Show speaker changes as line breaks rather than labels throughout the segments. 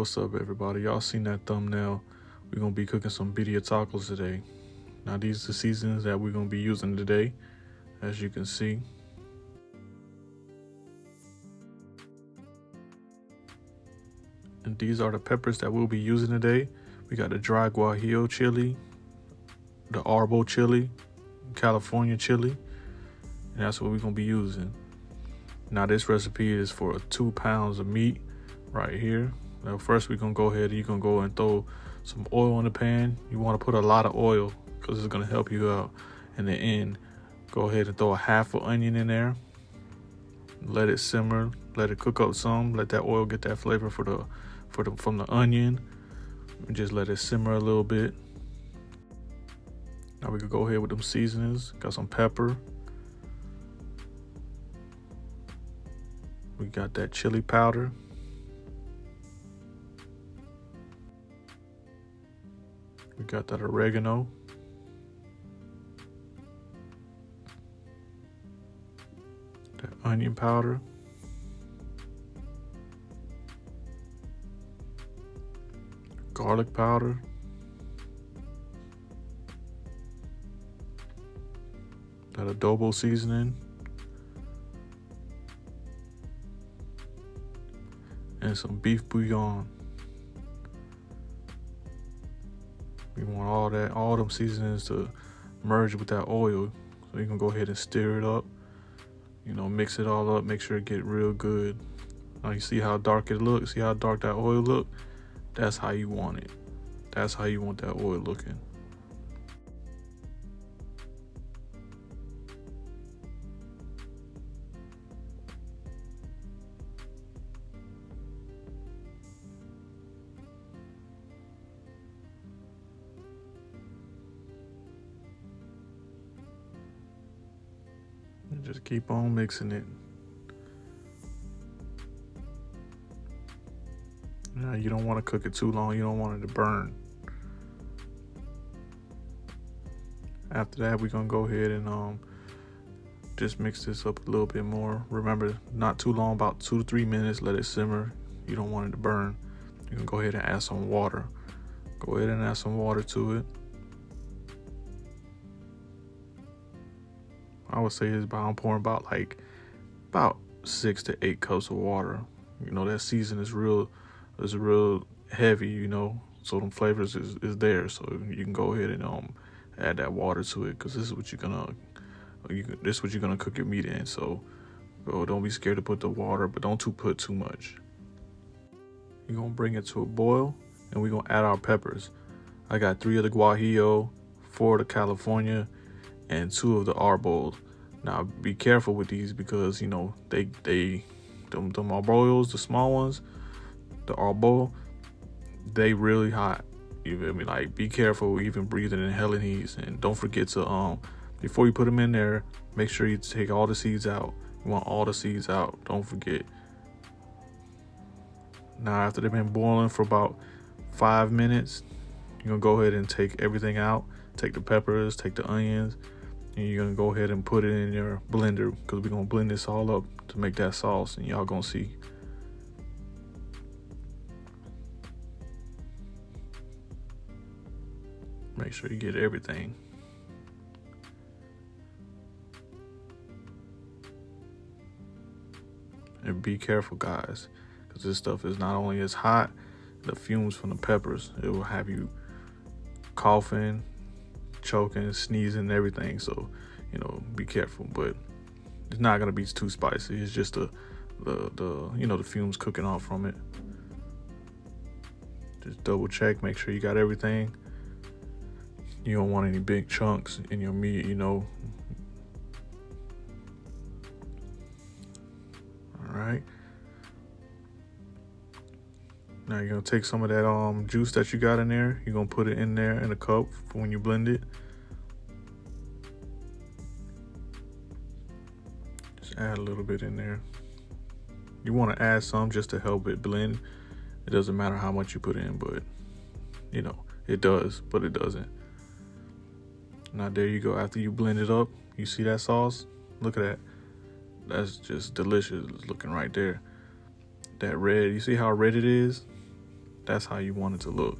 What's up, everybody? Y'all seen that thumbnail? We're gonna be cooking some birria tacos today. Now these are the seasonings that we're gonna be using today, as you can see. And these are the peppers that we'll be using today. We got the dry guajillo chili, the arbol chili, California chili, and that's what we're gonna be using. Now this recipe is for 2 pounds of meat right here. Now first we're gonna go ahead, you're gonna go and throw some oil in the pan. You wanna put a lot of oil because it's gonna help you out in the end. Go ahead and throw a half an onion in there. Let it simmer, let it cook up some, let that oil get that flavor from the onion. And just let it simmer a little bit. Now we can go ahead with them seasonings. Got some pepper. We got that chili powder. We got that oregano. That onion powder. Garlic powder. That adobo seasoning. And some beef bouillon. We want all them seasonings to merge with that oil. So you can go ahead and stir it up. Mix it all up, make sure it get real good. Now you see how dark it looks? See how dark that oil look? That's how you want it. That's how you want that oil looking. And just keep on mixing it. Now you don't want to cook it too long. You don't want it to burn. After that, we're gonna go ahead and just mix this up a little bit more. Remember, not too long, about 2 to 3 minutes. Let it simmer. You don't want it to burn. You can go ahead and add some water. Go ahead and add some water to it. I would say I'm pouring about 6 to 8 cups of water. That season is real heavy, so them flavors is there. So you can go ahead and add that water to it, because this is what you're gonna cook your meat in. So don't be scared to put the water, but don't put too much. You're gonna bring it to a boil, and we're gonna add our peppers. I got 3 of the guajillo, 4 of the California, and 2 of the arbol. Now be careful with these, because them arbols, the small ones, the arbol, they really hot. You feel me? Like, be careful even breathing in hella heat. And don't forget to before you put them in there, make sure you take all the seeds out. You want all the seeds out, don't forget. Now after they've been boiling for about 5 minutes, you're gonna go ahead and take everything out. Take the peppers, take the onions, and you're gonna go ahead and put it in your blender, because we're gonna blend this all up to make that sauce, and y'all gonna see. Make sure you get everything. And be careful, guys, because this stuff is not only as hot, the fumes from the peppers, it will have you coughing, choking, sneezing, everything. So be careful. But it's not gonna be too spicy. It's just the fumes cooking off from it. Just double check, make sure you got everything. You don't want any big chunks in your meat. All right, now you're gonna take some of that juice that you got in there. You're gonna put it in there in a cup for when you blend it. Add a little bit in there. You want to add some just to help it blend. It doesn't matter how much you put in, but it does, but it doesn't. Now there you go. After you blend it up, you see that sauce? Look at that. That's just delicious looking right there. That red, you see how red it is? That's how you want it to look.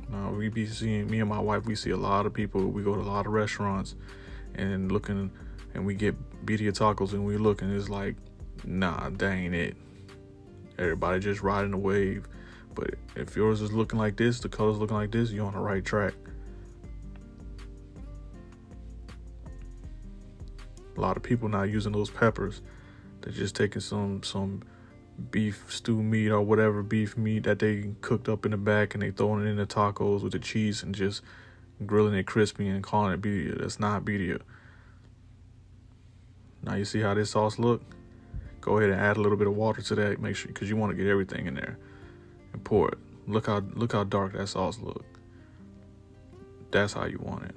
Now we be seeing, me and my wife, we see a lot of people, we go to a lot of restaurants and looking, and we get birria tacos and we look and it's like, nah, that ain't it. Everybody just riding the wave. But if yours is looking like this, the color's looking like this, you're on the right track. A lot of people not using those peppers. They're just taking some beef stew meat or whatever beef meat that they cooked up in the back and they throwing it in the tacos with the cheese and just grilling it crispy and calling it birria. That's not birria. Now you see how this sauce look? Go ahead and add a little bit of water to that. Make sure, because you want to get everything in there, and pour it. Look how dark that sauce look. That's how you want it.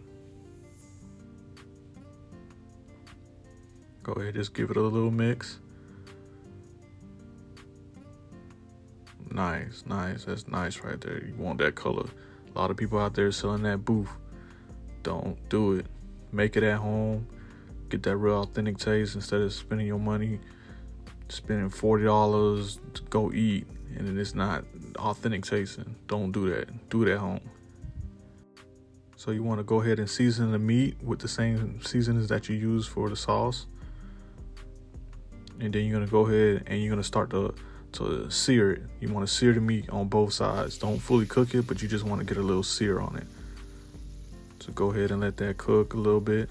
Go ahead, just give it a little mix. Nice. That's nice right there. You want that color. A lot of people out there selling that booth. Don't do it. Make it at home. Get that real authentic taste instead of spending your money, spending $40 to go eat, and then it's not authentic tasting. Don't do that. Do it at home. So you want to go ahead and season the meat with the same seasonings that you use for the sauce. And then you're going to go ahead and you're going to start to sear it. You want to sear the meat on both sides. Don't fully cook it, but you just want to get a little sear on it. So go ahead and let that cook a little bit.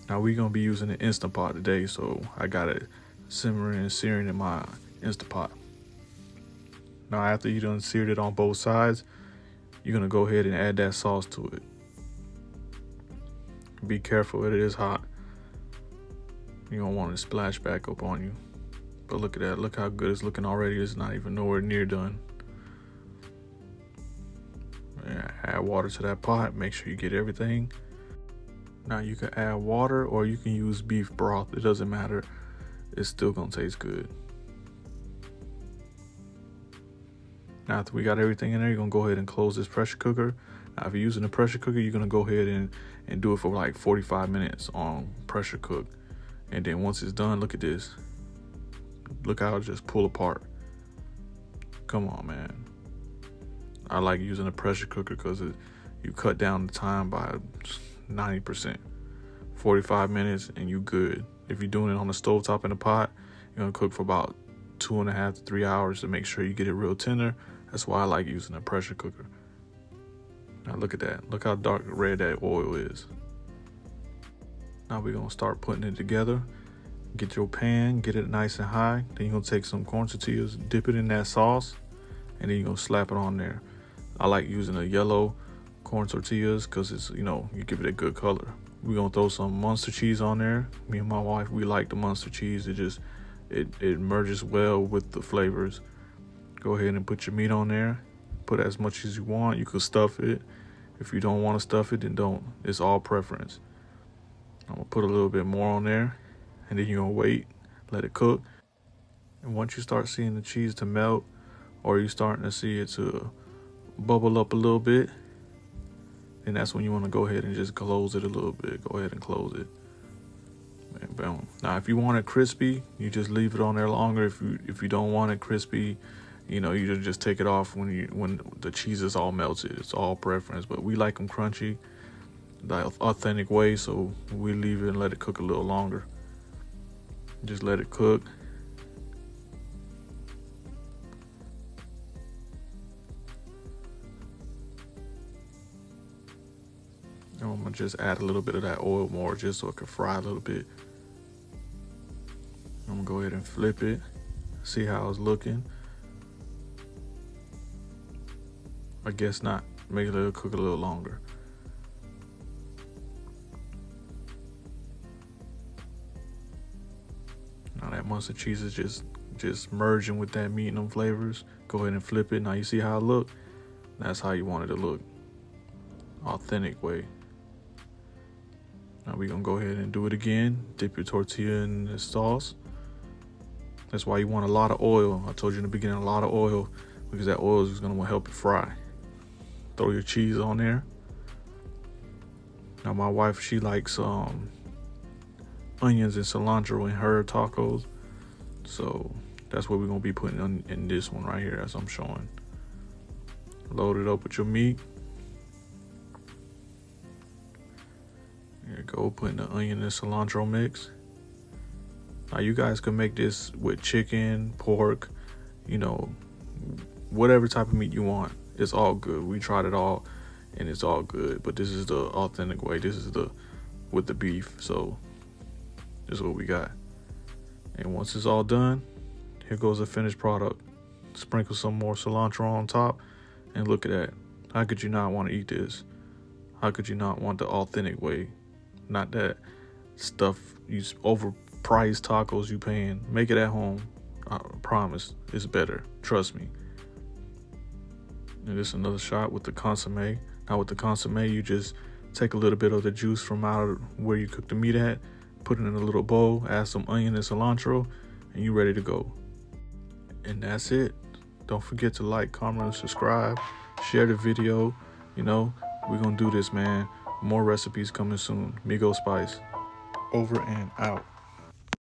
Now we're going to be using an Instant Pot today, so I got it simmering and searing in my Instant Pot. Now after you done seared it on both sides, you're going to go ahead and add that sauce to it. Be careful, it is hot. You don't want it to splash back up on you. But look at that. Look how good it's looking already. It's not even nowhere near done. Yeah, add water to that pot. Make sure you get everything. Now you can add water or you can use beef broth. It doesn't matter. It's still going to taste good. Now after we got everything in there, you're going to go ahead and close this pressure cooker. Now if you're using a pressure cooker, you're going to go ahead and do it for like 45 minutes on pressure cook. And then once it's done, look at this. Look how it just pull apart. Come on, man. I like using a pressure cooker because you cut down the time by 90%. 45 minutes and you good. If you're doing it on the stovetop in the pot, you're going to cook for about 2.5 to 3 hours to make sure you get it real tender. That's why I like using a pressure cooker. Now look at that. Look how dark red that oil is. Now we're going to start putting it together. Get your pan, get it nice and high. Then you're going to take some corn tortillas, dip it in that sauce, and then you're going to slap it on there. I like using the yellow corn tortillas because it's, you give it a good color. We're going to throw some Munster cheese on there. Me and my wife, we like the Munster cheese. It merges well with the flavors. Go ahead and put your meat on there. Put as much as you want. You could stuff it. If you don't want to stuff it, then don't. It's all preference. I'm going to put a little bit more on there, and then you're going to wait, let it cook. And once you start seeing the cheese to melt, or you're starting to see it to bubble up a little bit, then that's when you want to go ahead and just close it a little bit. Go ahead and close it. And boom. Now, if you want it crispy, you just leave it on there longer. If you don't want it crispy, you just take it off when the cheese is all melted. It's all preference, but we like them crunchy, the authentic way, so we leave it and let it cook a little longer. Just let it cook. And I'm gonna just add a little bit of that oil more just so it can fry a little bit. I'm gonna go ahead and flip it, see how it's looking. I guess not. Make it cook a little longer. Now that Munster cheese is just merging with that meat and them flavors. Go ahead and flip it. Now you see how it look? That's how you want it to look. Authentic way. Now we're gonna go ahead and do it again. Dip your tortilla in the sauce. That's why you want a lot of oil. I told you in the beginning, a lot of oil, because that oil is gonna help it fry. Throw your cheese on there. Now my wife, she likes onions and cilantro in her tacos. So That's what we're gonna be putting in this one right here, as I'm showing. Load it up with your meat. There you go, putting the onion and cilantro mix. Now you guys can make this with chicken, pork, you know, whatever type of meat you want. It's all good. We tried it all and it's all good, but this is the authentic way. This is the with the beef. So this is what we got. And once it's all done, here goes the finished product. Sprinkle some more cilantro on top, and look at that. How could you not want to eat this? How could you not want the authentic way? Not that stuff, these overpriced tacos you paying. Make it at home. I promise it's better. Trust me. And this is another shot with the consomme. Now with the consomme, you just take a little bit of the juice from out of where you cook the meat at, put it in a little bowl, add some onion and cilantro, and you ready to go. And that's it. Don't forget to like, comment, and subscribe. Share the video. You know, we're gonna do this, man. More recipes coming soon. Migo Spice. Over and out.